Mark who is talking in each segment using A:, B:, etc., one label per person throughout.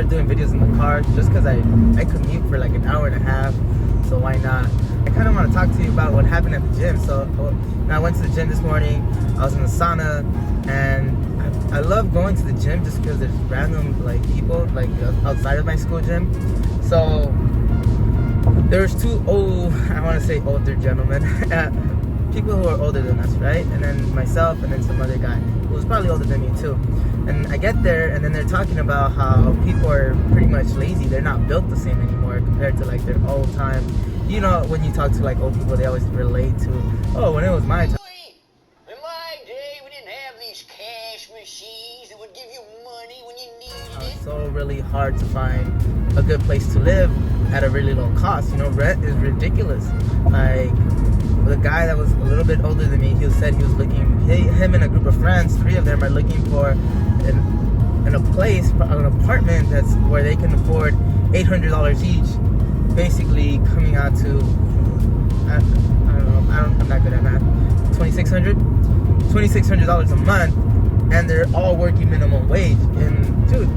A: started doing videos in the car just because I commute for like an hour and a half, so why not? I kind of want to talk to you about what happened at the gym. So I went to the gym this morning. I was in the sauna, and I love going to the gym just because there's random like people like outside of my school gym. So there's two I want to say older gentlemen, people who are older than us, right? And then myself, and then some other guy who was probably older than me too. And I get there, and then they're talking about how people are pretty much lazy. They're not built the same anymore compared to like their old time. You know, when you talk to like old people, they always relate to, oh, when it was my time.
B: In my day, we didn't have these cash machines that would give you money when you needed it.
A: It's so really hard to find a good place to live at a really low cost. You know, rent is ridiculous. Like, the guy that was a little bit older than me, he said he was looking, him and a group of friends, 3 of them are looking for an apartment that's where they can afford $800 each, basically coming out to, I'm not good at math, $2,600 a month, and they're all working minimum wage. And dude,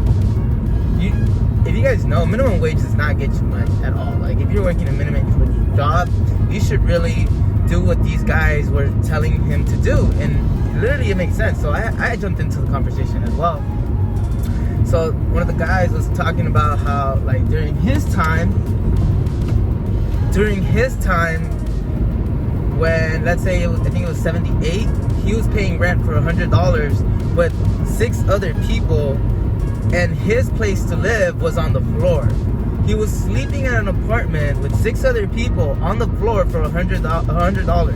A: if you guys know, minimum wage does not get you much at all. Like, if you're working a minimum wage job, you should really do what these guys were telling him to do, and literally it makes sense. So I jumped into the conversation as well. So one of the guys was talking about how, like, during his time, when, let's say I think it was 78, he was paying rent for $100 with 6 other people, and his place to live was on the floor. He was sleeping at an apartment with 6 other people on the floor for $100.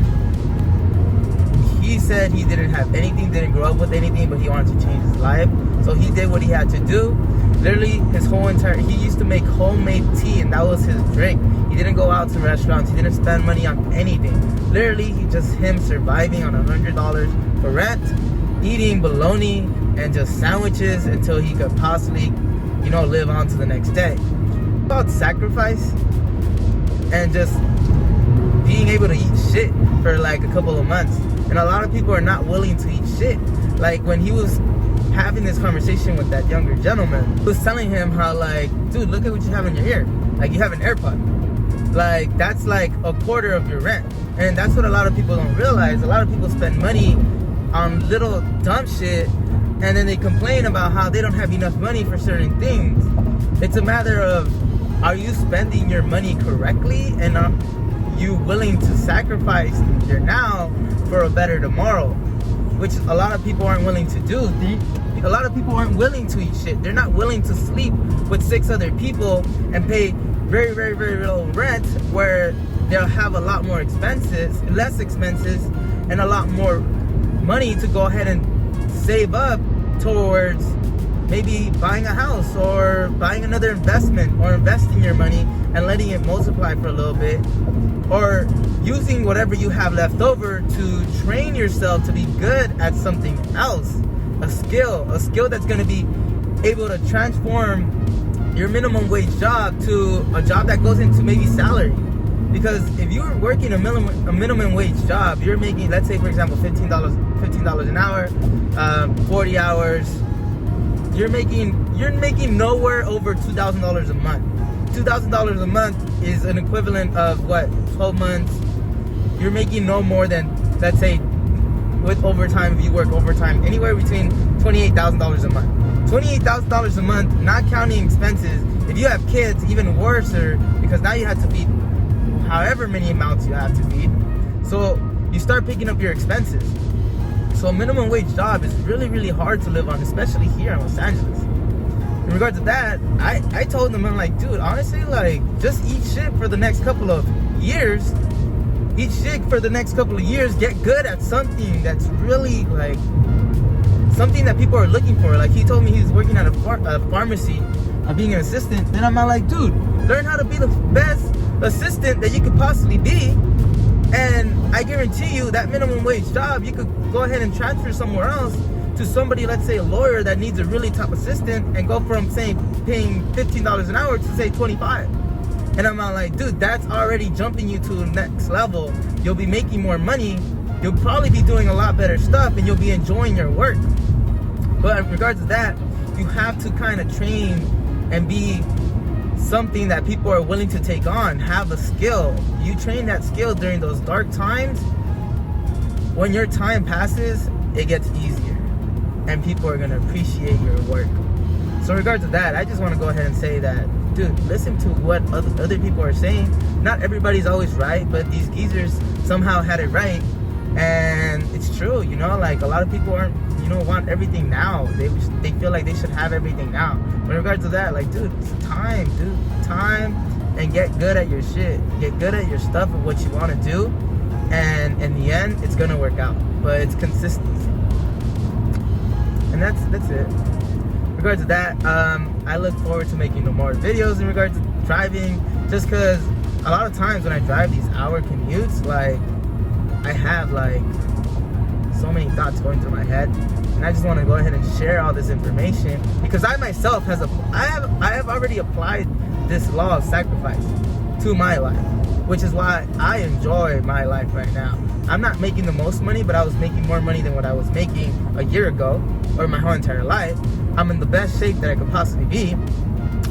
A: He said he didn't have anything, didn't grow up with anything, but he wanted to change his life. So he did what he had to do. Literally, he used to make homemade tea, and that was his drink. He didn't go out to restaurants. He didn't spend money on anything. Literally, him surviving on $100 for rent, eating bologna and just sandwiches until he could possibly, live on to the next day. About sacrifice and just being able to eat shit for like a couple of months. And a lot of people are not willing to eat shit. Like, when he was having this conversation with that younger gentleman, he was telling him how, like, dude, look at what you have in your ear. Like, you have an AirPod. Like, that's like a quarter of your rent. And that's what a lot of people don't realize. A lot of people spend money on little dumb shit, and then they complain about how they don't have enough money for certain things. It's a matter of, are you spending your money correctly, and are you willing to sacrifice your now for a better tomorrow? Which a lot of people aren't willing to do. A lot of people aren't willing to eat shit. They're not willing to sleep with 6 other people and pay very, very, very low rent, where they'll have a lot more less expenses, and a lot more money to go ahead and save up towards maybe buying a house, or buying another investment, or investing your money and letting it multiply for a little bit, or using whatever you have left over to train yourself to be good at something else, a skill that's going to be able to transform your minimum wage job to a job that goes into maybe salary. Because if you're working a minimum wage job, you're making, let's say for example, $15 an hour, 40 hours, you're making nowhere over $2,000 a month. $2,000 a month is an equivalent of what, 12 months. You're making no more than, let's say, with overtime, if you work overtime, anywhere between $28,000 a month. $28,000 a month, not counting expenses. If you have kids, even worse, because now you have to feed however many amounts you have to feed. So you start picking up your expenses. So a minimum wage job is really, really hard to live on, especially here in Los Angeles. In regards to that, I told them, I'm like, dude, honestly, like, just eat shit for the next couple of years. Eat shit for the next couple of years. Get good at something that's really, like, something that people are looking for. Like, he told me he was working at a pharmacy, being an assistant. Then I'm like, dude, learn how to be the best assistant that you could possibly be. And I guarantee you that minimum wage job, you could go ahead and transfer somewhere else to somebody, let's say a lawyer that needs a really top assistant, and go from, say, paying $15 an hour to, say, 25. And I'm like, dude, that's already jumping you to the next level. You'll be making more money. You'll probably be doing a lot better stuff, and you'll be enjoying your work. But in regards to that, you have to kind of train and be something that people are willing to take on. Have a skill. You train that skill during those dark times. When your time passes, it gets easier, and people are gonna appreciate your work. So in regards to that, I just want to go ahead and say that, dude, listen to what other people are saying. Not everybody's always right, but these geezers somehow had it right, and it's true. You know, like a lot of people aren't, you know, want everything now. They feel like they should have everything now. But in regards to that, like, dude, it's time, and get good at your shit. Get good at your stuff and what you want to do, and in the end, it's gonna work out. But it's consistency, and that's it. In regards to that, I look forward to making more videos in regards to driving, just because a lot of times when I drive these hour commutes, like, I have like so many thoughts going through my head, and I just want to go ahead and share all this information, because I myself I have already applied this law of sacrifice to my life, which is why I enjoy my life right now. I'm not making the most money, but I was making more money than what I was making a year ago, or my whole entire life. I'm in the best shape that I could possibly be.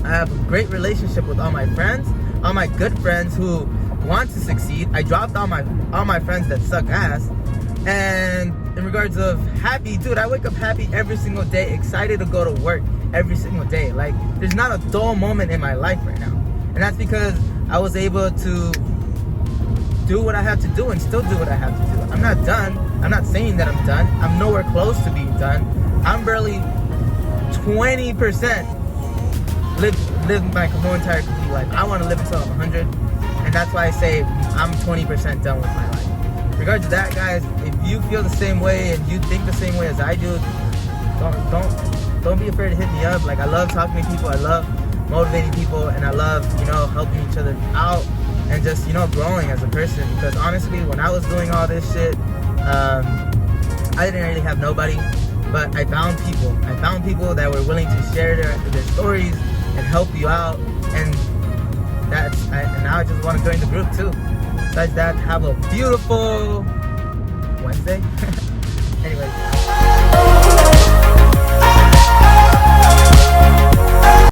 A: I have a great relationship with all my friends, all my good friends who want to succeed. I dropped all my friends that suck ass. And in regards of happy, dude, I wake up happy every single day, excited to go to work every single day. Like, there's not a dull moment in my life right now. And that's because I was able to do what I have to do and still do what I have to do. I'm not done. I'm not saying that I'm done. I'm nowhere close to being done. I'm barely 20% live my whole entire complete life. I want to live until I'm 100, and that's why I say I'm 20% done with my life. In regards to that, guys, if you feel the same way and you think the same way as I do, don't be afraid to hit me up. Like, I love talking to people. I love motivating people, and I love, you know, helping each other out and just, you know, growing as a person. Because honestly, when I was doing all this shit, I didn't really have nobody, but I found people. I found people that were willing to share their stories and help you out, and now I just want to join the group too. Besides that, have a beautiful Wednesday. Anyways.